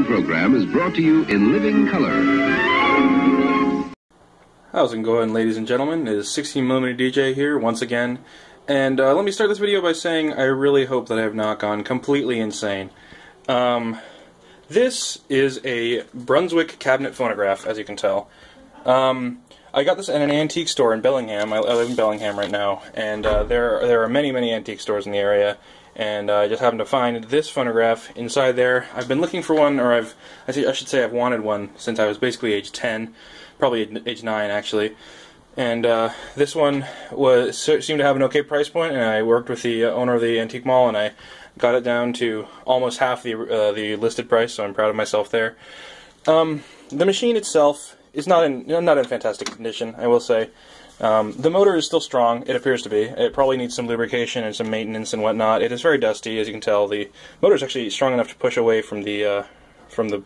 following program is brought to you in living color. How's it going, ladies and gentlemen? It is 16mm DJ here once again, and let me start this video by saying I really hope that I have not gone completely insane. This is a Brunswick cabinet phonograph, as you can tell. I got this at an antique store in Bellingham. I live in Bellingham right now, and there are many antique stores in the area. And I just happened to find this phonograph inside there. I've been looking for one, or I should say I've wanted one since I was basically age 10, probably age 9 actually. And this one seemed to have an okay price point, and I worked with the owner of the antique mall, and I got it down to almost half the listed price. So I'm proud of myself there. The machine itself is not in fantastic condition, I will say. The motor is still strong, it appears to be. It probably needs some lubrication and some maintenance and whatnot. It is very dusty, as you can tell. The motor is actually strong enough to push away from the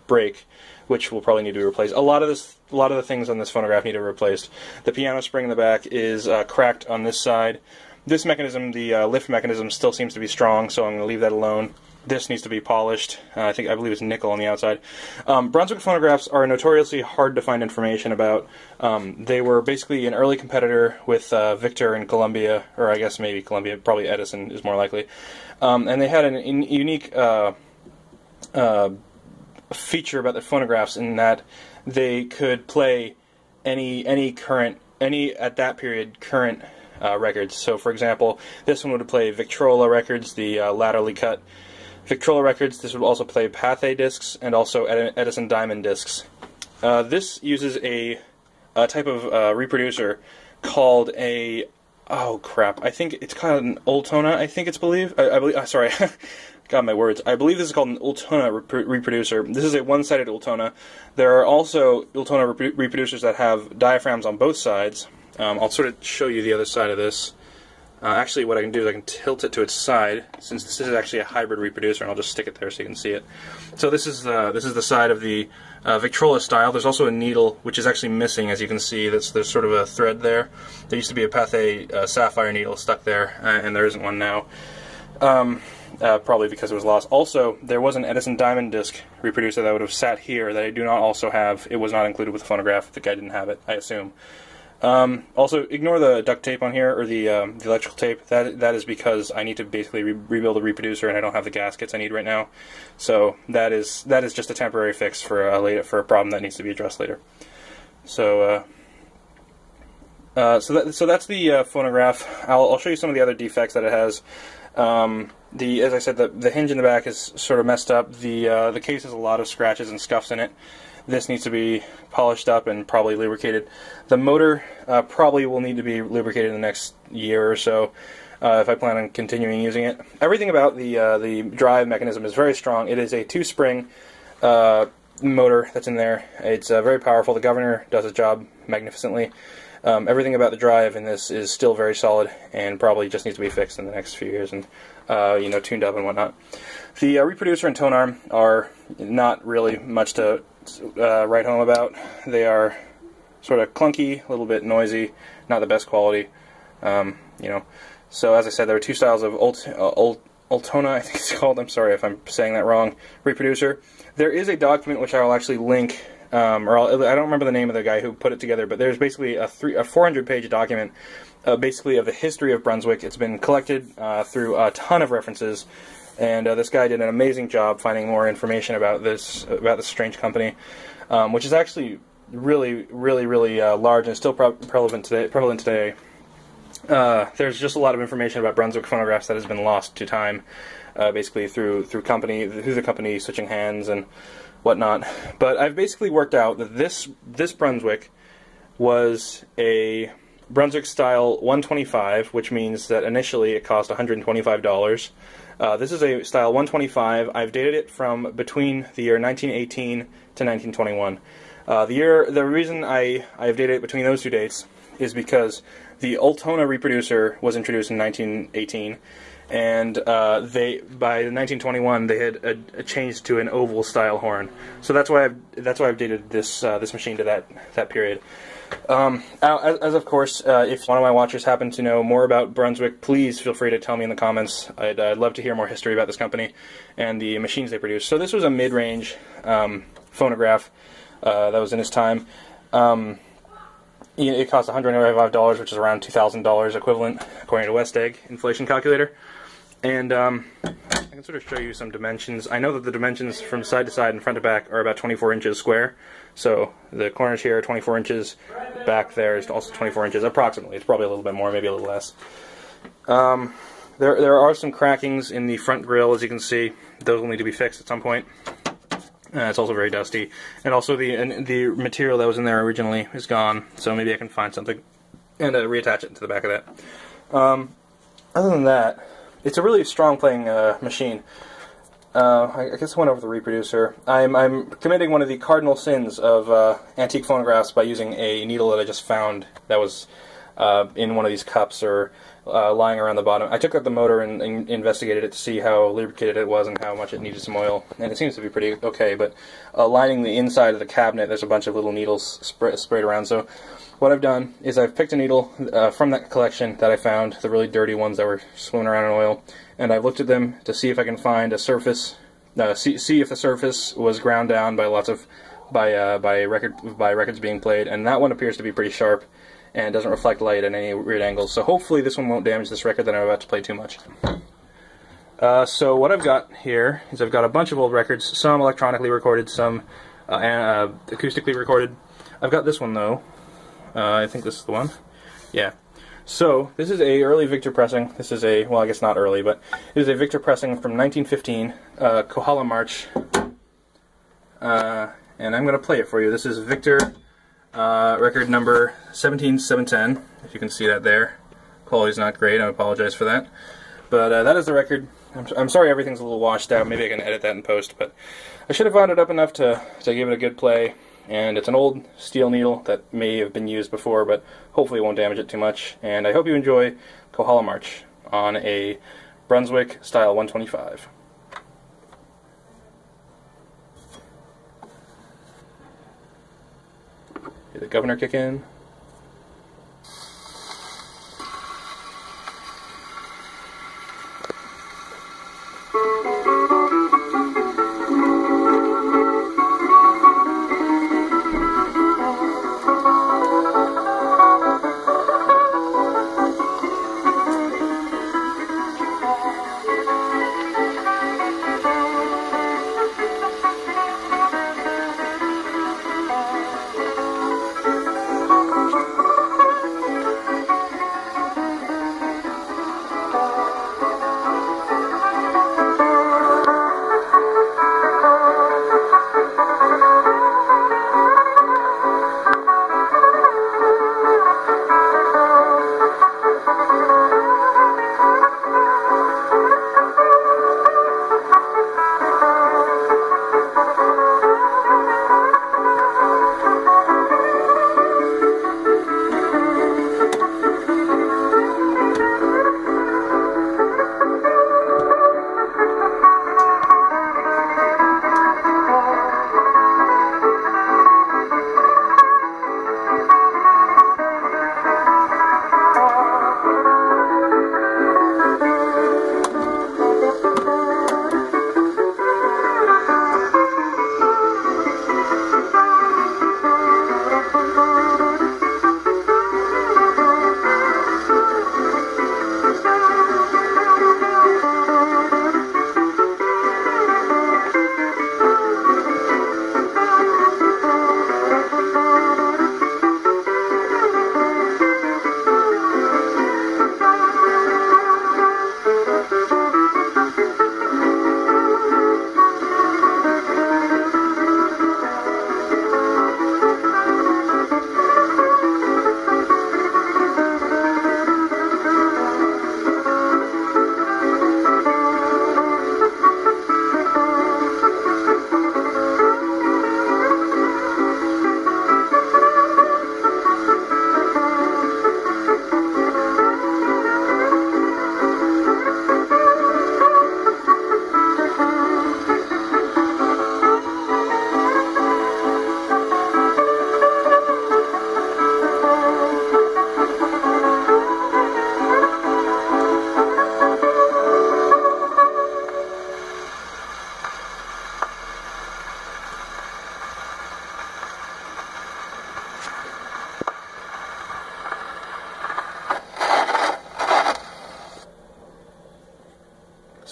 brake, which will probably need to be replaced. A lot of the things on this phonograph need to be replaced. The piano spring in the back is cracked on this side. This mechanism, the lift mechanism, still seems to be strong, so I'm going to leave that alone. This needs to be polished. I believe it's nickel on the outside. Brunswick Phonographs are notoriously hard to find information about. They were basically an early competitor with Victor and Columbia, or I guess maybe Columbia, probably Edison is more likely. And they had a unique feature about their phonographs in that they could play any at that period current records. So, for example, this one would play Victrola records, the laterally cut Victrola records. This would also play Pathé discs and also Edison Diamond discs. This uses a type of reproducer called a I think it's called an Ultona. I think it's believed. I believe. Sorry, got my words. I believe this is called an Ultona reproducer. This is a one-sided Ultona. There are also Ultona reproducers that have diaphragms on both sides. I'll sort of show you the other side of this. Actually, what I can do is I can tilt it to its side, since this is actually a hybrid reproducer, and I'll just stick it there so you can see it. So this is the side of the Victrola style. There's also a needle, which is actually missing, as you can see. There's sort of a thread there. There used to be a Pathé sapphire needle stuck there, and there isn't one now. Probably because it was lost. Also, there was an Edison Diamond disc reproducer that would have sat here that I do not also have. It was not included with the phonograph. The guy didn't have it, I assume. Also, ignore the duct tape on here, or the electrical tape. That is because I need to basically rebuild a reproducer, and I don't have the gaskets I need right now. So that is just a temporary fix for a problem that needs to be addressed later. So so that's the phonograph. I'll show you some of the other defects that it has. As I said, the hinge in the back is sort of messed up. The case has a lot of scratches and scuffs in it. This needs to be polished up and probably lubricated. The motor probably will need to be lubricated in the next year or so if I plan on continuing using it. Everything about the drive mechanism is very strong. It is a 2-spring motor that's in there. It's very powerful. The governor does its job magnificently. Everything about the drive in this is still very solid and probably just needs to be fixed in the next few years and tuned up and whatnot. The reproducer and tone arm are not really much to write home about. They are sort of clunky, a little bit noisy, not the best quality. So as I said, there are two styles of Ultona, I think it's called. I'm sorry if I'm saying that wrong. Reproducer. There is a document which I will actually link. I don't remember the name of the guy who put it together, but there's basically a 400-page document, basically of the history of Brunswick. It's been collected through a ton of references, and this guy did an amazing job finding more information about this strange company, which is actually really large and still prevalent today. There's just a lot of information about Brunswick Phonographs that has been lost to time, basically through the company switching hands and whatnot. But I've basically worked out that this Brunswick was a Brunswick Style 125, which means that initially it cost $125. This is a Style 125. I've dated it from between the year 1918 to 1921. The reason I've dated it between those two dates is because the Ultona reproducer was introduced in 1918, and by 1921 they had changed to an oval style horn. So that's why I've dated this machine to that period. As of course, if one of my watchers happen to know more about Brunswick, please feel free to tell me in the comments. I'd love to hear more history about this company and the machines they produce. So this was a mid-range phonograph that was in its time. It cost $195, which is around $2,000 equivalent, according to West Egg inflation calculator. And I can sort of show you some dimensions. I know that the dimensions from side to side and front to back are about 24 inches square. So the corners here are 24 inches. Back there is also 24 inches, approximately. It's probably a little bit more, maybe a little less. There are some crackings in the front grille, as you can see. Those will need to be fixed at some point. It's also very dusty. And also the material that was in there originally is gone, so maybe I can find something and reattach it to the back of that. Other than that, it's a really strong playing machine. I guess I went over the reproducer. I'm committing one of the cardinal sins of antique phonographs by using a needle that I just found that was in one of these cups or lying around the bottom. I took out the motor and investigated it to see how lubricated it was and how much it needed some oil, and it seems to be pretty okay, but lining the inside of the cabinet, there's a bunch of little needles sprayed around. So what I've done is I've picked a needle from that collection that I found, the really dirty ones that were swimming around in oil, and I've looked at them to see if I can find a surface, see if the surface was ground down by records being played, and that one appears to be pretty sharp and doesn't reflect light at any weird angles. So hopefully this one won't damage this record that I'm about to play too much. So what I've got here is I've got a bunch of old records, some electronically recorded, some acoustically recorded. I've got this one though. I think this is the one. Yeah. So this is a early Victor pressing. This is a, well, I guess not early, but it is a Victor pressing from 1915, Kohala March. And I'm going to play it for you. This is Victor record number 17710, if you can see that there. Quality's not great, I apologize for that. But that is the record. I'm sorry everything's a little washed out, maybe I can edit that in post, but I should have wound it up enough to give it a good play. And it's an old steel needle that may have been used before, but hopefully it won't damage it too much. And I hope you enjoy Kohala March on a Brunswick Style 125. Hear the governor kick in.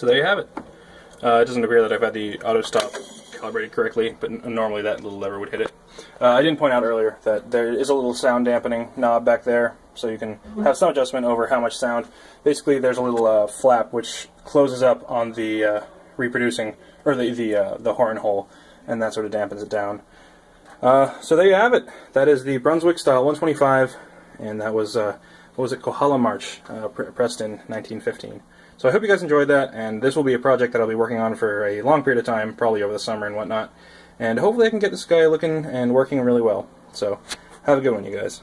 So there you have it. It doesn't appear that I've had the auto stop calibrated correctly, but normally that little lever would hit it. I didn't point out earlier that there is a little sound dampening knob back there, so you can have some adjustment over how much sound. Basically, there's a little flap which closes up on the reproducing, or the horn hole, and that sort of dampens it down. So there you have it. That is the Brunswick Style 125, and that was, what was it, Kohala March, pressed in 1915. So I hope you guys enjoyed that, and this will be a project that I'll be working on for a long period of time, probably over the summer and whatnot. And hopefully I can get this guy looking and working really well. So, have a good one, you guys.